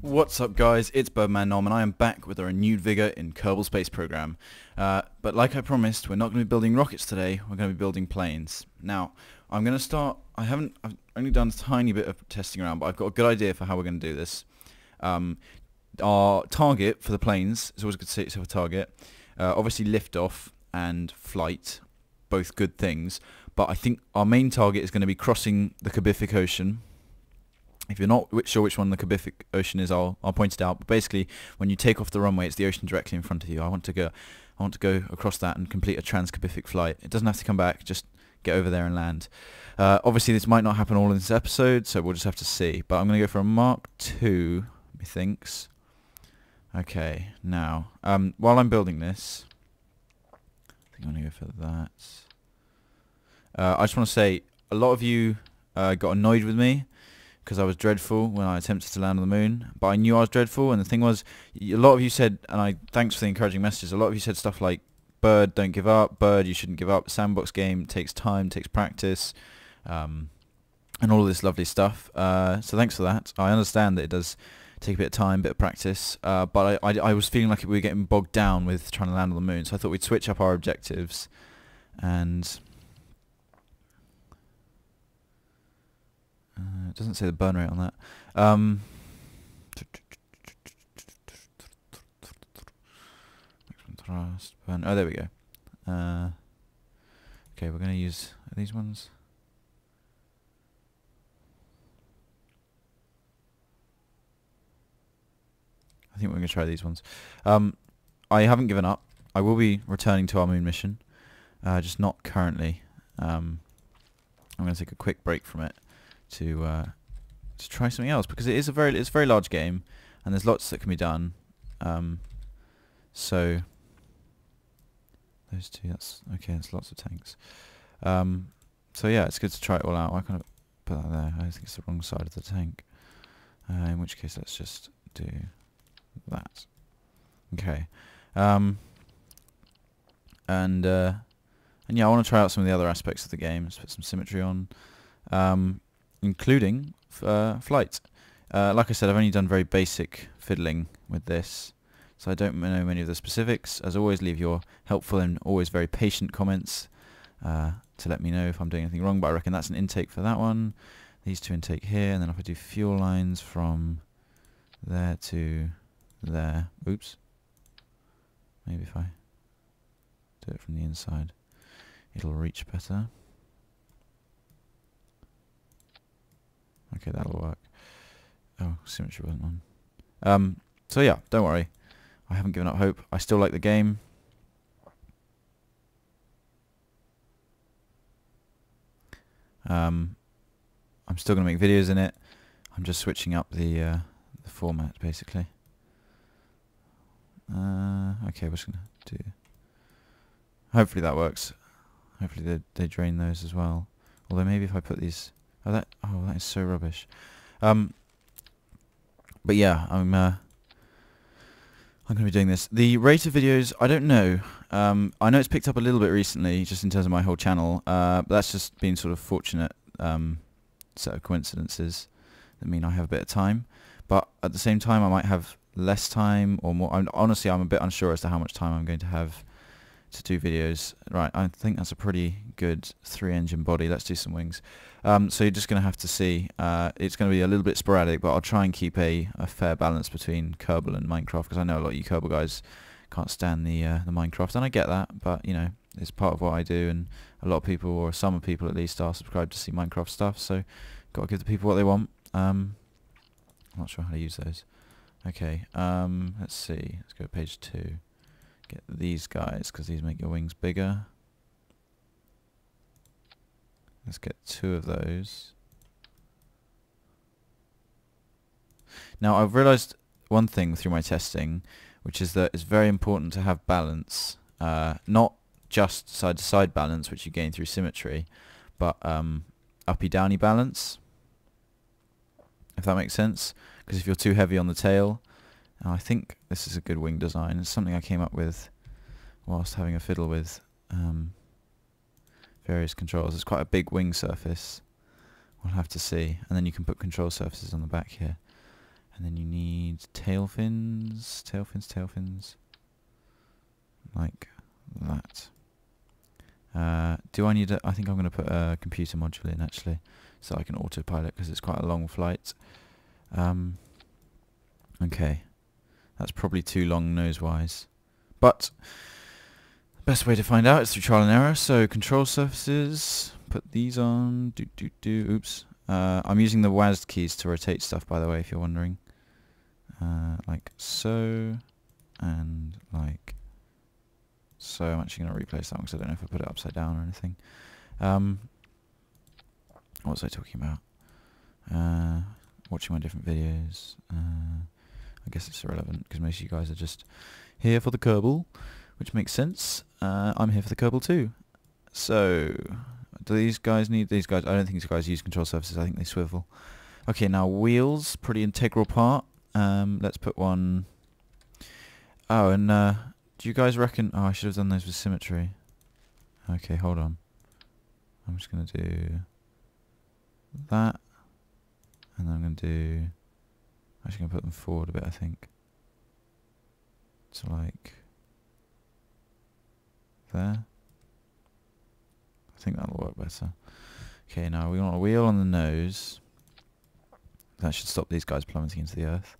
What's up guys, it's Birdman Nom and I am back with a renewed vigour in Kerbal Space Program. But like I promised, we're not going to be building rockets today, we're going to be building planes. Now, I'm going to start, I've only done a tiny bit of testing around, but I've got a good idea for how we're going to do this. Our target for the planes, it's always good to set yourself a target, obviously liftoff and flight, both good things, but I think our main target is going to be crossing the Kerbific Ocean. If you're not sure which one the Kerbific Ocean is, I'll point it out. But basically, when you take off the runway, it's the ocean directly in front of you. I want to go across that and complete a Trans-Kerbific flight. It doesn't have to come back; just get over there and land. Obviously, this might not happen all in this episode, so we'll just have to see. But I'm going to go for a Mark II, methinks. Okay, now while I'm building this, I think I'm going to go for that. I just want to say, a lot of you got annoyed with me because I was dreadful when I attempted to land on the moon, but I knew I was dreadful, and the thing was, a lot of you said, and thanks for the encouraging messages, a lot of you said stuff like, Bird, don't give up, Bird, you shouldn't give up, sandbox game takes time, takes practice, and all of this lovely stuff, so thanks for that. I understand that it does take a bit of time, a bit of practice, but I was feeling like we were getting bogged down with trying to land on the moon, so I thought we'd switch up our objectives, and it doesn't say the burn rate on that. Burn. Oh, there we go. Okay, we're going to use these ones. I think we're going to try these ones. I haven't given up. I will be returning to our moon mission, just not currently. I'm going to take a quick break from it to try something else, because it's a very large game and there's lots that can be done. So those two, that's okay. That's lots of tanks. So yeah, it's good to try it all out. Why can't I put that there? I think it's the wrong side of the tank. In which case, let's just do that. Okay. And yeah, I want to try out some of the other aspects of the game. Let's put some symmetry on. Including flight. Like I said, I've only done very basic fiddling with this, so I don't know many of the specifics. As always, leave your helpful and always very patient comments to let me know if I'm doing anything wrong, but I reckon that's an intake for that one. These two intake here, and then if I do fuel lines from there to there, oops, maybe if I do it from the inside, it'll reach better. Okay, that'll work. Oh, symmetry wasn't on. So yeah, don't worry. I haven't given up hope. I still like the game. I'm still going to make videos in it. I'm just switching up the format, basically. Okay, we're just going to do... Hopefully that works. Hopefully they drain those as well. Although maybe if I put these... Oh, that is so rubbish. But yeah, I'm going to be doing this. The rate of videos, I don't know. I know it's picked up a little bit recently, just in terms of my whole channel. But that's just been sort of fortunate set of coincidences that mean I have a bit of time. But at the same time, I might have less time or more. Honestly, I'm a bit unsure as to how much time I'm going to have to do videos. Right, I think that's a pretty good 3-engine body. Let's do some wings. So you're just going to have to see. It's going to be a little bit sporadic, but I'll try and keep a fair balance between Kerbal and Minecraft, because I know a lot of you Kerbal guys can't stand the Minecraft, and I get that, but you know, it's part of what I do, and a lot of people, or some people at least, are subscribed to see Minecraft stuff, so got to give the people what they want. I'm not sure how to use those. Okay, let's see. Let's go to page 2. Get these guys, because these make your wings bigger. Let's get 2 of those. Now, I've realised one thing through my testing, which is that it's very important to have balance. Not just side-to-side balance, which you gain through symmetry, but uppy-downy balance, if that makes sense. Because if you're too heavy on the tail... I think this is a good wing design. It's something I came up with whilst having a fiddle with various controls. It's quite a big wing surface. We'll have to see. And then you can put control surfaces on the back here. And then you need tail fins, tail fins. Like that. Do I need a... I think I'm going to put a computer module in, actually, so I can autopilot, because it's quite a long flight. Okay. That's probably too long nose-wise. But the best way to find out is through trial and error. So control surfaces, put these on. Oops. I'm using the WASD keys to rotate stuff, by the way, if you're wondering. Like so, and like so. I'm actually going to replace that one because I don't know if I put it upside down or anything. What was I talking about? Watching my different videos. I guess it's irrelevant because most of you guys are just here for the Kerbal, which makes sense. I'm here for the Kerbal too. So, do these guys need these guys? I don't think these guys use control surfaces. I think they swivel. Okay, now wheels, pretty integral part. Let's put one. Oh, and do you guys reckon? Oh, I should have done those with symmetry. Okay, hold on. I'm just gonna do that, and then I'm gonna do. Actually, gonna put them forward a bit, I think. So like there. I think that'll work better. Okay, now we want a wheel on the nose. That should stop these guys plummeting into the earth.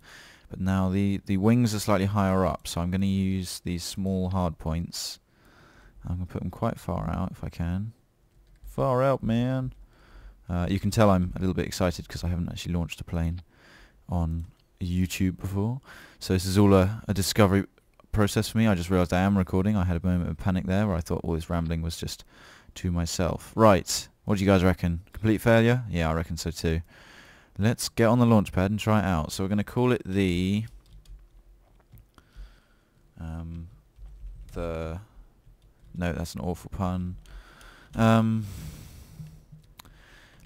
But now the wings are slightly higher up, so I'm going to use these small hard points. I'm going to put them quite far out if I can. Far out, man. You can tell I'm a little bit excited because I haven't actually launched a plane on YouTube before. So this is all a discovery process for me. I just realised I am recording. I had a moment of panic there where I thought all this rambling was just to myself. Right, what do you guys reckon? Complete failure? Yeah, I reckon so too. Let's get on the launch pad and try it out. So we're going to call it the no, that's an awful pun.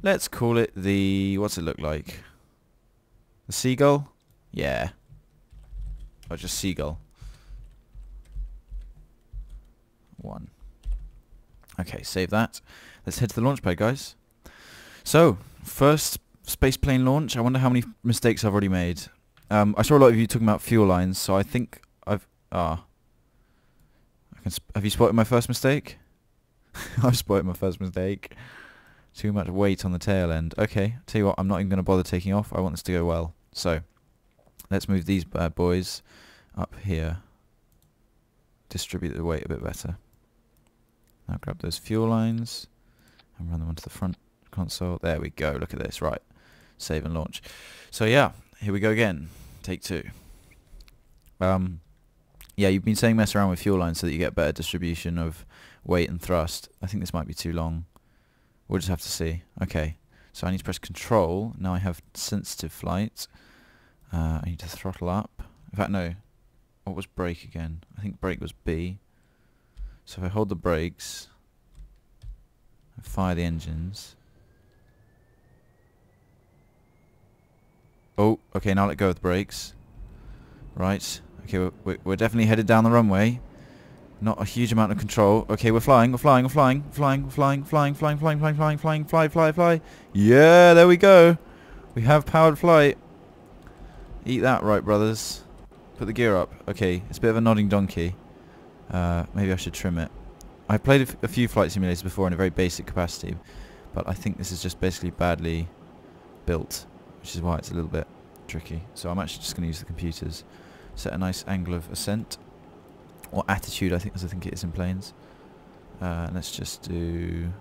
Let's call it the, what's it look like? The Seagull? Yeah. Or just Seagull. 1. Okay, save that. Let's head to the launch pad, guys. So, first space plane launch. I wonder how many mistakes I've already made. I saw a lot of you talking about fuel lines, so I think I've... have you spotted my first mistake? I've spotted my first mistake. Too much weight on the tail end. Okay, tell you what, I'm not even going to bother taking off. I want this to go well. So, let's move these bad boys up here. Distribute the weight a bit better. Now grab those fuel lines and run them onto the front console. There we go. Look at this. Right. Save and launch. So yeah, here we go again. Take 2. Yeah, you've been saying mess around with fuel lines so that you get better distribution of weight and thrust. I think this might be too long. We'll just have to see. Okay. So I need to press control. Now I have sensitive flight. I need to throttle up. In fact, no. What was brake again? I think brake was B. So if I hold the brakes and fire the engines. Oh, okay, now let go of the brakes. Right. Okay, we're definitely headed down the runway. Not a huge amount of control. Okay, we're flying. Fly. Yeah, there we go. We have powered flight. Eat that, right, brothers. Put the gear up. Okay, it's a bit of a nodding donkey. Maybe I should trim it. I played a few flight simulators before in a very basic capacity, but I think this is just basically badly built, which is why it's a little bit tricky. So I'm actually just going to use the computers. Set a nice angle of ascent. Or attitude, I think, as I think it is in planes. Let's just do...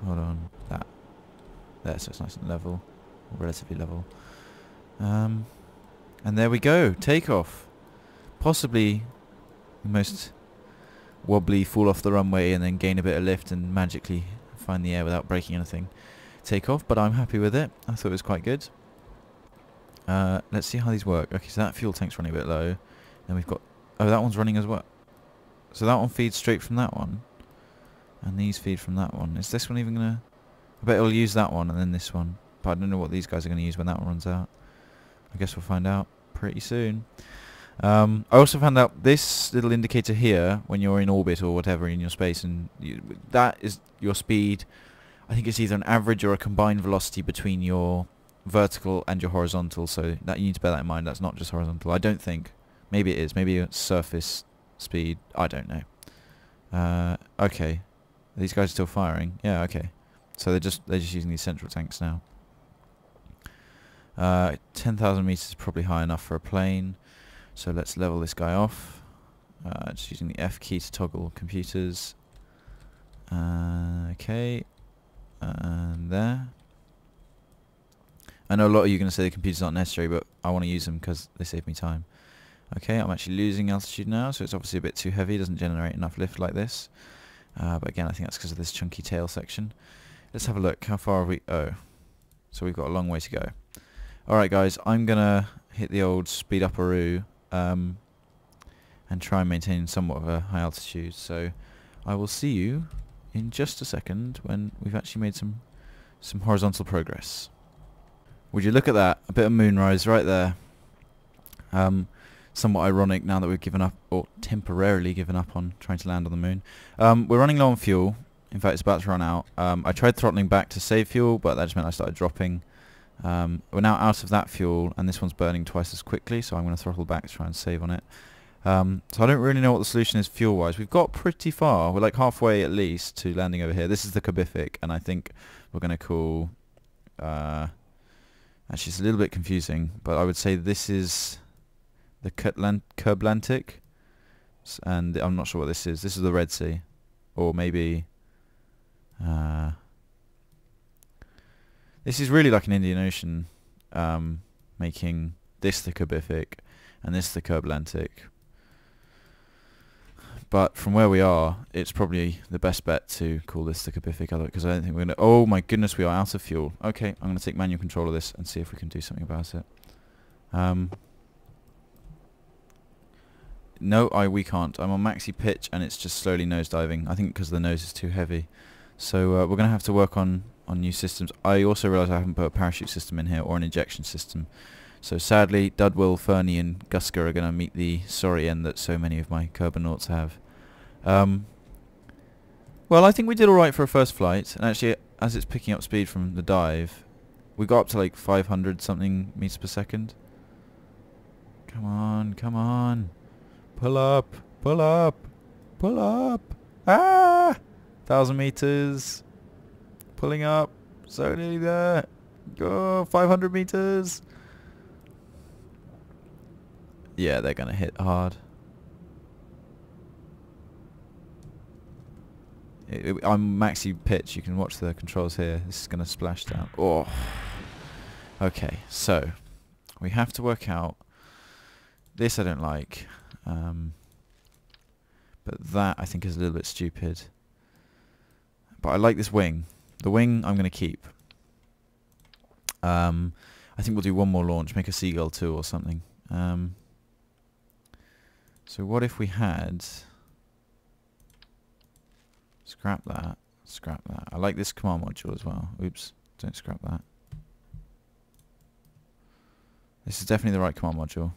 Hold on. That. There, so it's nice and level. Relatively level. And there we go. Takeoff. Possibly the most wobbly, fall off the runway and then gain a bit of lift and magically find the air without breaking anything. Takeoff, but I'm happy with it. I thought it was quite good. Let's see how these work. Okay, so that fuel tank's running a bit low. Then we've got... Oh, that one's running as well. So that one feeds straight from that one. And these feed from that one. Is this one even going to... I bet it'll use that one and then this one. But I don't know what these guys are going to use when that one runs out. I guess we'll find out pretty soon. I also found out this little indicator here, when you're in orbit or whatever in your space, and that is your speed. I think it's either an average or a combined velocity between your vertical and your horizontal, so that you need to bear that in mind. That's not just horizontal. I don't think. Maybe it is. Maybe a surface speed. I don't know. Okay. These guys are still firing. Yeah, okay. So they're just using these central tanks now. 10,000 meters is probably high enough for a plane. So let's level this guy off. Just using the F key to toggle computers. Okay. And there. I know a lot of you are going to say the computers aren't necessary, but I want to use them because they save me time. Okay, I'm actually losing altitude now, so it's obviously a bit too heavy. It doesn't generate enough lift like this. But again, I think that's because of this chunky tail section. Let's have a look. How far have we... Oh. So we've got a long way to go. Alright guys, I'm going to hit the old speed up-aroo and try and maintain somewhat of a high altitude. So I will see you in just a second when we've actually made some horizontal progress. Would you look at that? A bit of moonrise right there. Somewhat ironic now that we've given up, or temporarily given up on trying to land on the moon. We're running low on fuel. In fact, it's about to run out. I tried throttling back to save fuel, but that just meant I started dropping. We're now out of that fuel, and this one's burning twice as quickly, so I'm going to throttle back to try and save on it. So I don't really know what the solution is fuel-wise. We've got pretty far. We're like halfway at least to landing over here. This is the Kerbific, and I think we're going to call... actually, it's a little bit confusing, but I would say this is the Kerbal, and I'm not sure what this is. This is the Red Sea, or maybe this is really like an Indian Ocean, making this the Kerbific and this the Kerbal. But from where we are, it's probably the best bet to call this the Kerbific, because I don't think we're going to... Oh my goodness, we are out of fuel. Okay, I'm going to take manual control of this and see if we can do something about it. No, we can't. I'm on maxi pitch and it's just slowly nosediving. I think because the nose is too heavy. So we're going to have to work on new systems. I also realise I haven't put a parachute system in here or an ejection system. So sadly, Dudwell, Fernie and Gusker are going to meet the sorry end that so many of my Kerbonauts have. Well, I think we did alright for a first flight, and actually, as it's picking up speed from the dive, we got up to like 500 something meters per second. Come on, come on. Pull up, pull up, pull up. Ah! 1,000 meters. Pulling up. So nearly there. Go, 500 meters. Yeah, they're gonna hit hard. I'm maxi pitch. You can watch the controls here. This is gonna splash down. Oh. Okay, so we have to work out. This I don't like, but that I think is a little bit stupid. But I like this wing. The wing I'm gonna keep. I think we'll do one more launch. Make a Seagull 2 or something. So what if we had... Scrap that. Scrap that. I like this command module as well. Oops. Don't scrap that. This is definitely the right command module.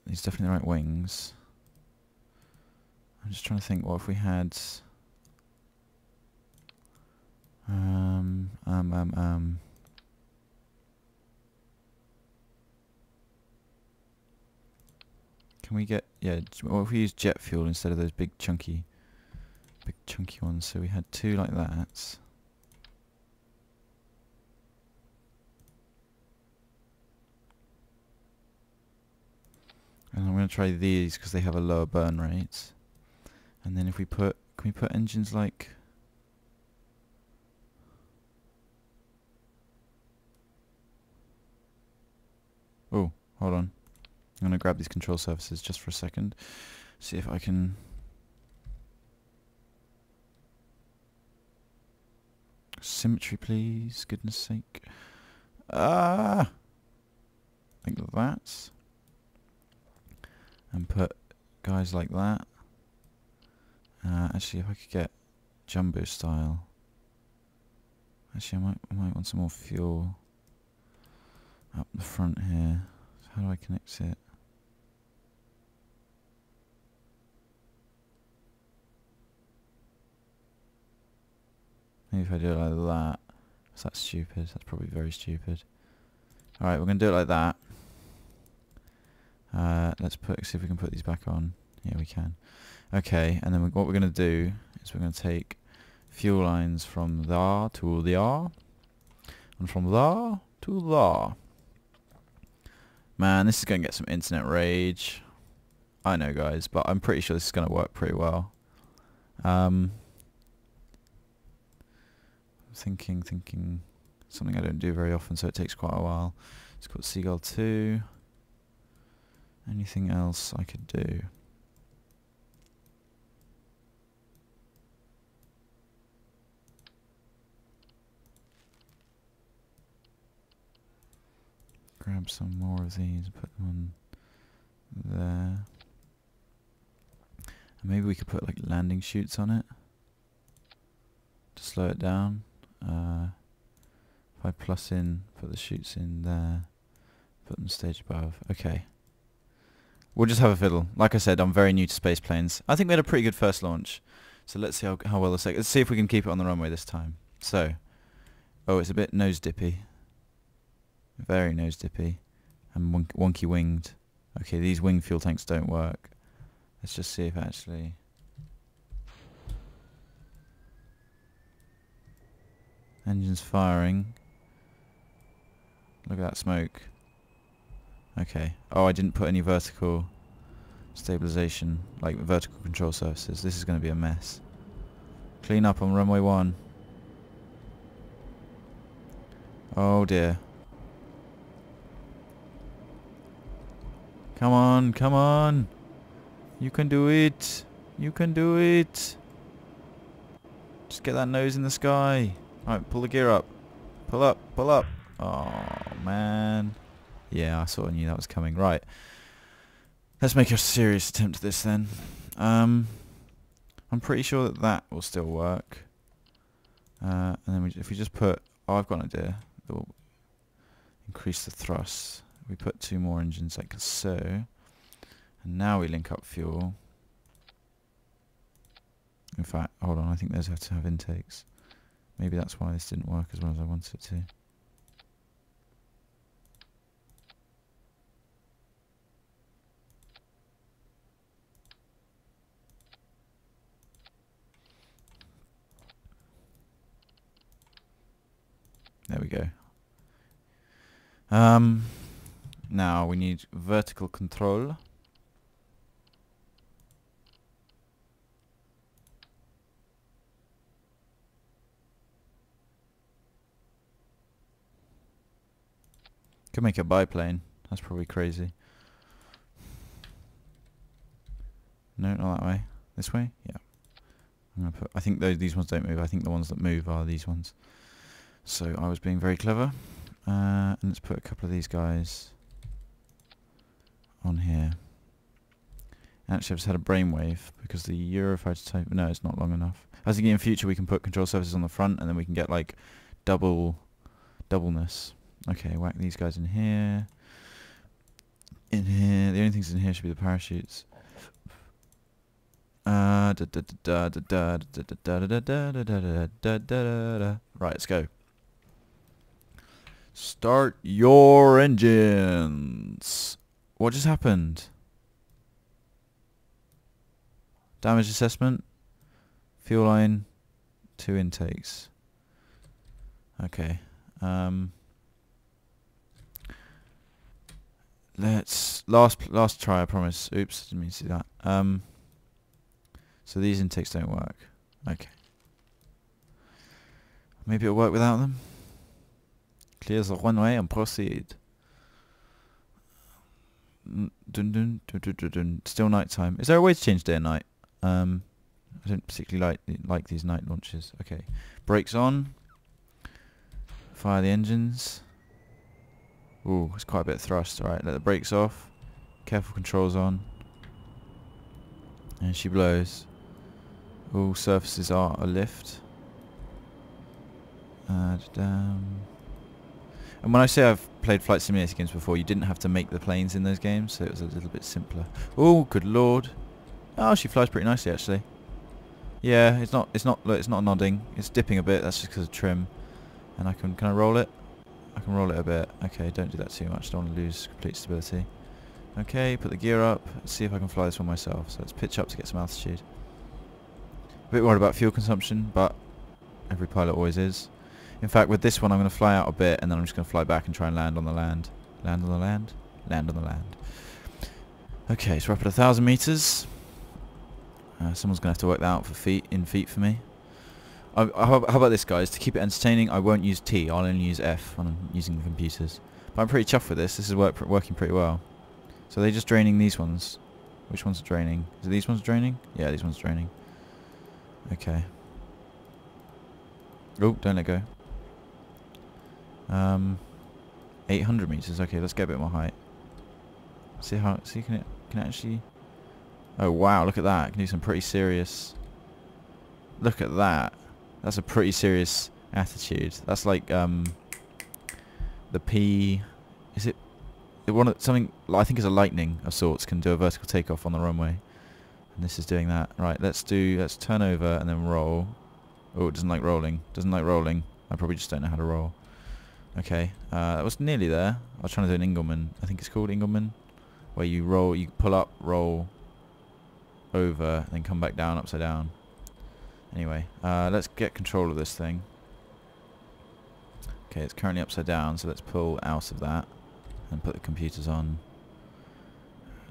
These are definitely the right wings. I'm just trying to think, what if we had... Can we get... Yeah, what if we use jet fuel instead of those big chunky ones? So we had two like that. And I'm going to try these because they have a lower burn rate. And then if we put... Can we put engines like... Oh, hold on. I'm going to grab these control surfaces just for a second. See if I can... Symmetry, please. Goodness sake. Ah! Like that. And put guys like that. Actually, if I could get jumbo style. Actually, I might want some more fuel up the front here. So how do I connect it? Maybe if I do it like that. Is that stupid? That's probably very stupid. Alright, we're going to do it like that. Let's see if we can put these back on. Yeah, we can. Okay, and then what we're going to do is we're going to take fuel lines from there to there, and from there to there. Man, this is going to get some internet rage. I know, guys, but I'm pretty sure this is going to work pretty well. Thinking something I don't do very often, so it takes quite a while. It's called Seagull 2. Anything else I could do? Grab some more of these, put them on there. And maybe we could put like landing chutes on it to slow it down. If I plus in, put the chutes in there, put them stage above. Okay. We'll just have a fiddle. Like I said, I'm very new to space planes. I think we had a pretty good first launch. So let's see how well this. Let's see if we can keep it on the runway this time. So, oh, it's a bit nose dippy. Very nose dippy. And wonky winged. Okay, these wing fuel tanks don't work. Let's just see if actually... Engines firing. Look at that smoke. Okay. Oh, I didn't put any vertical stabilization, like vertical control surfaces. This is going to be a mess. Clean up on runway 1. Oh dear. Come on, come on. You can do it. You can do it. Just get that nose in the sky. Alright, pull the gear up. Pull up, pull up. Oh, man. Yeah, I sort of knew that was coming. Right. Let's make a serious attempt at this then. I'm pretty sure that that will still work. And then if we just put... Oh, I've got an idea. That will increase the thrust. We put 2 more engines like so. And now we link up fuel. In fact, hold on. I think those have to have intakes. Maybe that's why this didn't work as well as I wanted it to. There we go. Now we need vertical control. Could make a biplane. That's probably crazy. No, not that way. This way? Yeah. I'm gonna put. I think these ones don't move. I think the ones that move are these ones. So I was being very clever. And let's put a couple of these guys on here. Actually, I've just had a brainwave because the Eurofighter type. No, it's not long enough. I was thinking in future we can put control surfaces on the front, and then we can get like doubleness. Okay, whack these guys in here. In here, the only things in here should be the parachutes. Right, let's go. Start your engines. What just happened? Damage assessment. Fuel line. 2 intakes. Okay. Let's last try. I promise. Oops, didn't mean to do that. So these intakes don't work. Okay. Maybe it'll work without them. Clear the runway and proceed. Dun dun dun dun dun dun. Still night time. Is there a way to change day and night? I don't particularly like these night launches. Okay. Brakes on. Fire the engines. Ooh, it's quite a bit of thrust. Alright, let the brakes off. Careful controls on. And she blows. All surfaces are a lift. And when I say I've played flight simulator games before, you didn't have to make the planes in those games, so it was a little bit simpler. Oh, good lord! Oh, she flies pretty nicely actually. Yeah, it's not nodding. It's dipping a bit. That's just because of trim. And can I roll it? I can roll it a bit. Okay, don't do that too much. Don't want to lose complete stability. Okay, put the gear up. Let's see if I can fly this one myself. So let's pitch up to get some altitude. A bit worried about fuel consumption, but every pilot always is. In fact, with this one, I'm going to fly out a bit, and then I'm just going to fly back and try and land on the land. Land on the land? Land on the land. Okay, so we're up at 1,000 meters. Someone's going to have to work that out in feet for me. How about this, guys? To keep it entertaining, I won't use T. I'll only use F when I'm using the computers. But I'm pretty chuffed with this. This is working pretty well. So they're just draining these ones. Which ones are draining? Is it these ones draining? Yeah, these ones draining. Okay. Oh, don't let go. 800 meters. Okay, let's get a bit more height. See can it actually? Oh wow, look at that. It can do some pretty serious. Look at that. That's a pretty serious attitude. That's like the P. Is it? Something I think is a lightning of sorts can do a vertical takeoff on the runway, and this is doing that. Right, let's turn over and then roll. Oh, it doesn't like rolling. Doesn't like rolling. I probably just don't know how to roll. Okay, that was nearly there. I was trying to do an Engelmann. I think it's called Engelmann, where you roll, you pull up, roll over, and then come back down upside down. Anyway, let's get control of this thing. Okay, it's currently upside down, so let's pull out of that and put the computers on.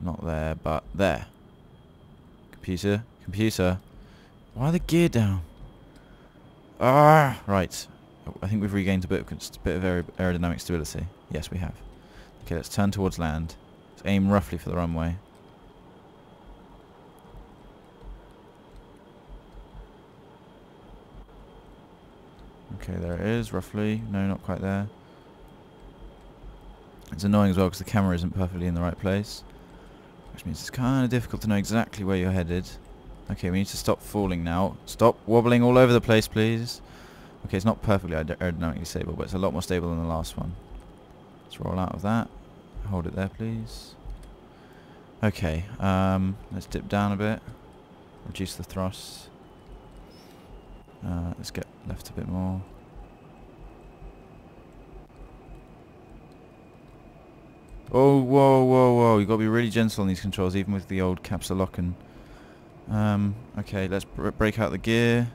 Not there, but there. Computer. Why the gear down? Ah, right. I think we've regained a bit of aerodynamic stability. Yes, we have. Okay, let's turn towards land. Let's aim roughly for the runway. Okay, there it is, roughly. No, not quite there. It's annoying as well because the camera isn't perfectly in the right place, which means it's kind of difficult to know exactly where you're headed. Okay, we need to stop falling now. Stop wobbling all over the place, please. Okay, it's not perfectly aerodynamically stable, but it's a lot more stable than the last one. Let's roll out of that. Hold it there, please. Okay, let's dip down a bit. Reduce the thrust. Let's get left a bit more. Oh, whoa. You've got to be really gentle on these controls, even with the old capsule locking. Okay, let's break out the gear.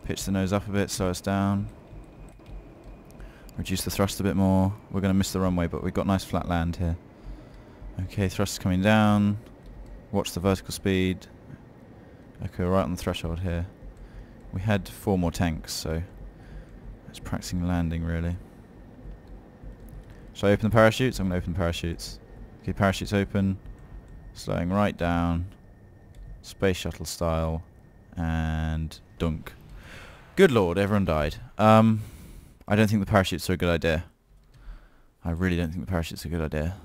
Pitch the nose up a bit, slow us down. Reduce the thrust a bit more. We're going to miss the runway, but we've got nice flat land here. Okay, thrust coming down. Watch the vertical speed. Okay, we're right on the threshold here. We had 4 more tanks, so it's practicing landing, really. Shall I open the parachutes? I'm going to open the parachutes. Okay, parachutes open. Slowing right down. Space shuttle style. And dunk. Good lord, everyone died. I don't think the parachutes are a good idea. I really don't think the parachutes are a good idea.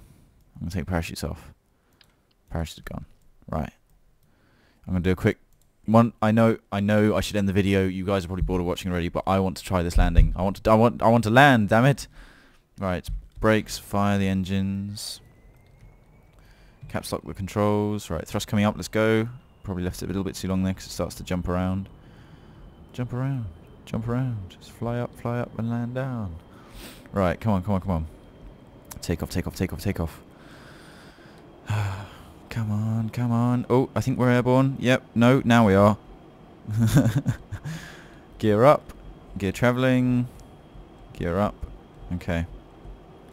I'm going to take parachutes off. Parachutes are gone. Right. I'm going to do a quick one. I know I should end the video. You guys are probably bored of watching already, but I want to try this landing. I want to land, damn it. Right. Brakes, fire the engines. Caps lock the controls. Right, thrust coming up, let's go. Probably left it a little bit too long there because it starts to jump around. Jump around. Just fly up and land down. Right, come on. Take off. Come on. Oh, I think we're airborne. Yep, no, now we are. Gear up. Gear travelling. Gear up. Okay.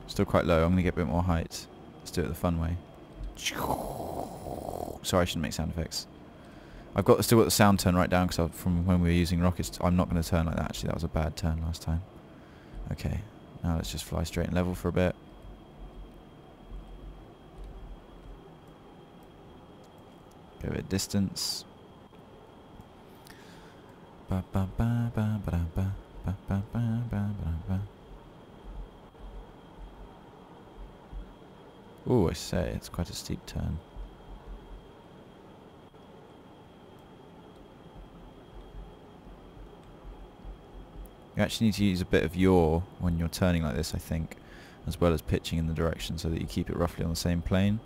Still quite low. I'm going to get a bit more height. Let's do it the fun way. Sorry, I shouldn't make sound effects. I've still got the sound turn right down because from when we were using rockets, I'm not going to turn like that. Actually, that was a bad turn last time. Okay, now let's just fly straight and level for a bit. Get a bit of distance. Oh, I say, it's quite a steep turn. You actually need to use a bit of yaw when you're turning like this, I think, as well as pitching in the direction so that you keep it roughly on the same plane.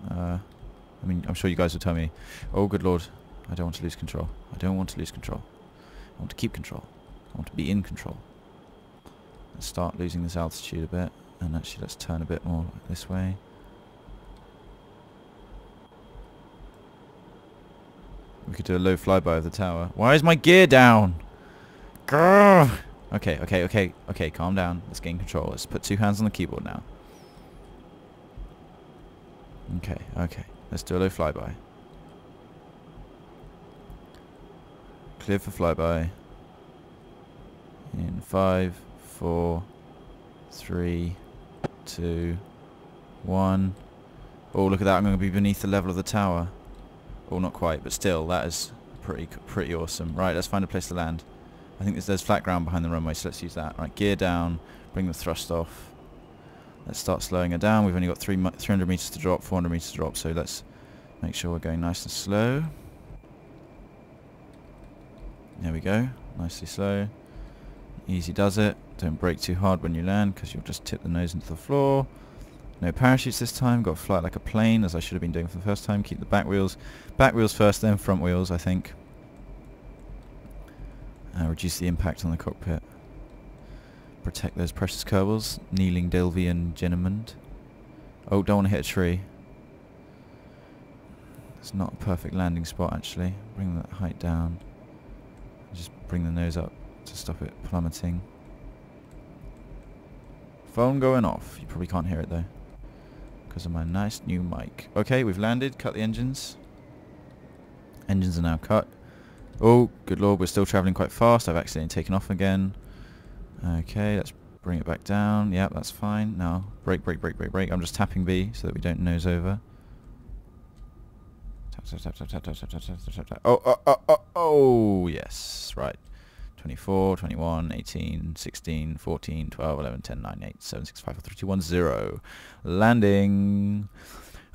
I mean, I'm sure you guys will tell me, oh good lord, I don't want to lose control. I want to keep control. I want to be in control. Let's start losing this altitude a bit, and actually let's turn a bit more this way. We could do a low flyby of the tower. Why is my gear down? Grrr! Okay, calm down. Let's gain control. Let's put 2 hands on the keyboard now. Okay. Let's do a low flyby. Clear for flyby. In 5, 4, 3, 2, 1. Oh, look at that. I'm going to be beneath the level of the tower. Well, not quite, but still, that is pretty awesome. Right, let's find a place to land. I think there's flat ground behind the runway, so let's use that. Right, gear down, bring the thrust off. Let's start slowing her down. We've only got 300 meters to drop, 400 meters to drop, so let's make sure we're going nice and slow. There we go, nicely slow. Easy does it. Don't brake too hard when you land, because you'll just tip the nose into the floor. No parachutes this time. Got to fly it like a plane, as I should have been doing for the first time. Keep the back wheels first, then front wheels, I think. Reduce the impact on the cockpit. Protect those precious Kerbals. Kneeling Delvian Genimund. Oh, don't want to hit a tree. It's not a perfect landing spot, actually. Bring that height down. Just bring the nose up to stop it plummeting. Phone going off. You probably can't hear it, though, because of my nice new mic. Okay, we've landed. Cut the engines. Engines are now cut. Oh, good lord, we're still travelling quite fast. I've accidentally taken off again. Okay, let's bring it back down. Yep, that's fine. Now, brake. I'm just tapping B so that we don't nose over. Tap. Oh, yes, right. 24, 21, 18, 16, 14, 12, 11, 10, 9, 8, 7, 6, 5, 4, 3, 2, 1, 0. Landing.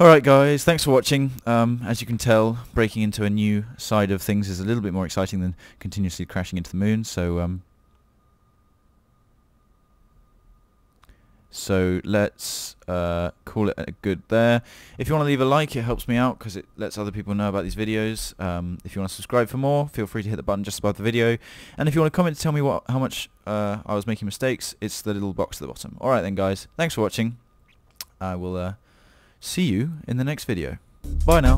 Alright guys, thanks for watching. As you can tell, breaking into a new side of things is a little bit more exciting than continuously crashing into the moon, so let's call it a good there. If you want to leave a like, it helps me out because it lets other people know about these videos. If you want to subscribe for more, feel free to hit the button just above the video. And if you want to comment to tell me how much I was making mistakes, it's the little box at the bottom. Alright then guys, thanks for watching. I will see you in the next video. Bye now.